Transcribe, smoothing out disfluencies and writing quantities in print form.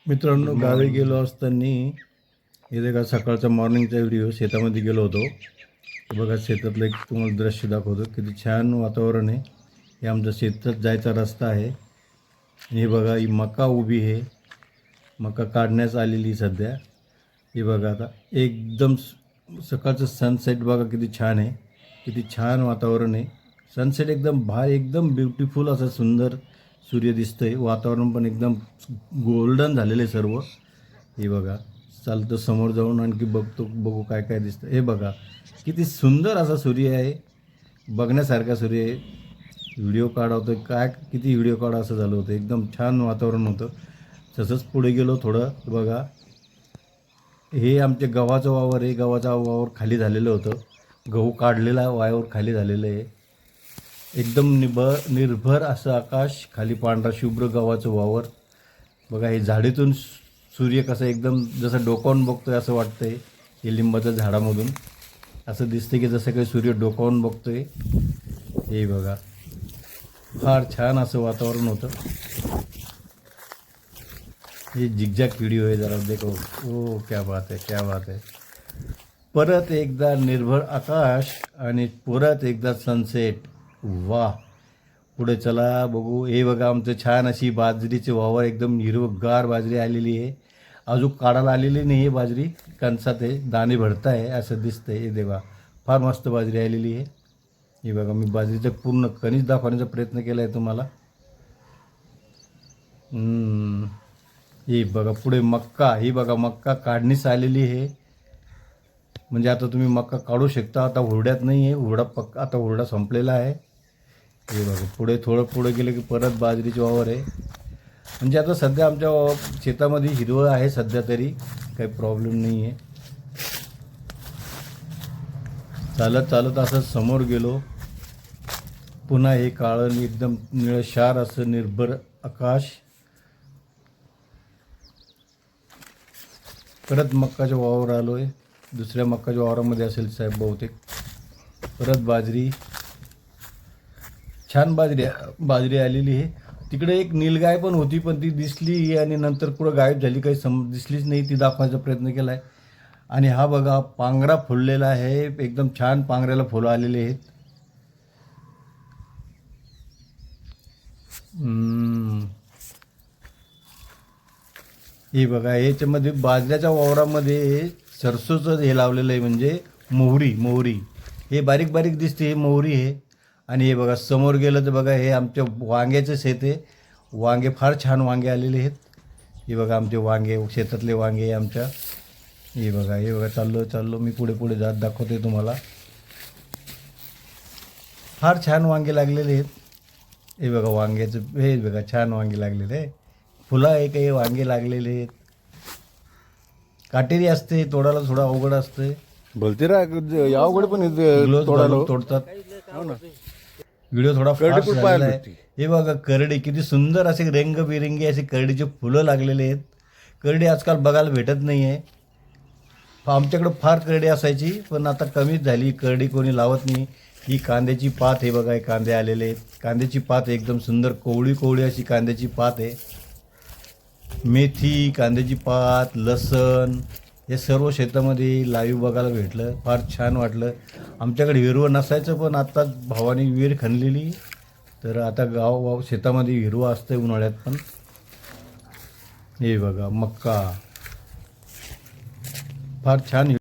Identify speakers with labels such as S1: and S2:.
S1: मित्रांनो, गावी गेलो असताना इथे का सकाळचा मॉर्निंगचा व्हिडिओ शेतामध्ये गेलो होतो. बघा, शेतातलं एक तुम्हाला दृश्य दाखवतो. किती छान वातावरण आहे. हे आमचा शेतात जायचा रस्ता आहे. हे बघा, ही मका उभी आहे. मका काढण्यास आलेली सध्या. हे बघा, आता एकदम सकाळचं सनसेट बघा किती छान आहे. किती छान वातावरण आहे. सनसेट एकदम एकदम ब्युटिफुल असं सुंदर सूर्य दिसतंय. वातावरण पण एकदम गोल्डन झालेलं आहे सर्व. हे बघा, चालतं समोर जाऊन आणखी बघू काय काय दिसतं. हे बघा, किती सुंदर असा सूर्य आहे. बघण्यासारखा सूर्य आहे. व्हिडिओ काढवतो काय, किती व्हिडिओ काढा असं झालं होतं. एकदम छान वातावरण होतं. तसंच पुढे गेलो थोडं. बघा, हे आमच्या गव्हाचं वावर आहे. गव्हाचा वावर खाली झालेलं होतं. गहू काढलेला वावर खाली झालेलं आहे. एकदम निर्भर असं आकाश, खाली पांढरा शुभ्र गव्हाचं वावर. बघा, हे झाडीतून सूर्य कसं एकदम जसं डोकावून बघतोय असं वाटतंय. हे लिंबाच्या झाडामधून असं दिसतं की जसं काही सूर्य डोकावून बघतोय. हे बघा, फार छान असं वातावरण होतं. हे झिगझॅग व्हिडिओ आहे, जरा देखो. ओ क्या बात आहे, क्या बात आहे. परत एकदा निर्भर आकाश आणि परत एकदा सनसेट. वाह, पुढे चला बघू. हे बघा, आमचं छान अशी बाजरीचे वावर, एकदम हिरवगार बाजरी आलेली आहे. अजून काढायला आलेली नाही आहे बाजरी, कणसात आहे, दाणे भरत आहे असं दिसतंय. हे देवा, फार मस्त बाजरी आलेली आहे. हे बघा, मी बाजरीचं पूर्ण कणीस दाखवण्याचा प्रयत्न केला आहे तुम्हाला. हे बघा, पुढे मक्का. ही बघा, मक्का काढणीस आलेली आहे. म्हणजे आता तुम्ही मक्का काढू शकता. आता हुरड्यात नाही आहे, आता हुरडा संपलेला आहे. हे बघा, पुढे थोडं पुढे गेलं की परत बाजरीचे वावर आहे. म्हणजे आता सध्या आमच्या शेतामध्ये हिरवळ आहे सध्या तरी, काही प्रॉब्लेम नाही आहे. चालत चालत असं समोर गेलो. पुन्हा हे काळं एकदम निळशार असं निर्भर आकाश. परत मक्काच्या वावर आलो आहे. दुसऱ्या मक्काच्या वावरामध्ये असेल साहेब बहुतेक. परत बाजरी, छान बाजरी आलेली आहे. तिकडे एक नीलगाय पण होती, पण ती दिसली आणि नंतर पुढं गायब झाली. काही दिसलीच नाही. ती दाखवायचा प्रयत्न केला आहे. आणि हा बघा, पांगरा फुललेला आहे. एकदम छान पांगऱ्याला फुलं आलेली आहेत. हे बघा, याच्यामध्ये बाजऱ्याच्या वावरामध्ये सरसोचं हे लावलेलं आहे, म्हणजे मोहरी. हे बारीक बारीक दिसते, हे मोहरी आहे. आणि हे बघा, समोर गेलं तर बघा, हे आमच्या वांग्याचं शेत आहे. वांगे, फार छान वांगे आलेले आहेत. हे बघा, आमचे वांगे, शेतातले वांगे आमच्या. हे बघा, चाललो मी पुढे जात दाखवते तुम्हाला. फार छान वांगे लागलेले आहेत. हे बघा, वांग्याचं हे बघा, छान वांगे लागलेले आहे. फुलं आहे, काही वांगे लागलेले आहेत. काटेरी असते, तोडायला थोडं अवघड असते.
S2: बोलते रा अवघड पण
S1: तोडतात. व्हिडिओ थोडा फास्ट झालेला आहे. हे बघा, करडी, किती सुंदर असे रंगबिरंगी असे करडीचे फुलं लागलेले आहेत. करडी आजकाल बघायला भेटत नाही आहे. आमच्याकडं फार करडी असायची, पण आता कमीच झाली. करडी कोणी लावत नाही. ही कांद्याची पात, हे बघा, हे कांदे आलेले आहेत. कांद्याची पात एकदम सुंदर कोवळी अशी कांद्याची पात आहे. मेथी, कांद्याची पात, लसण, हे सर्व शेतामध्ये लाईव्ह बघायला भेटलं. फार छान वाटलं. आमच्याकडे हिरवं नसायचं, पण आता भावाने विहीर खणलेली, तर आता शेतामध्ये हिरवं असतं उन्हाळ्यात पण. हे बघा, मक्का, फार छान.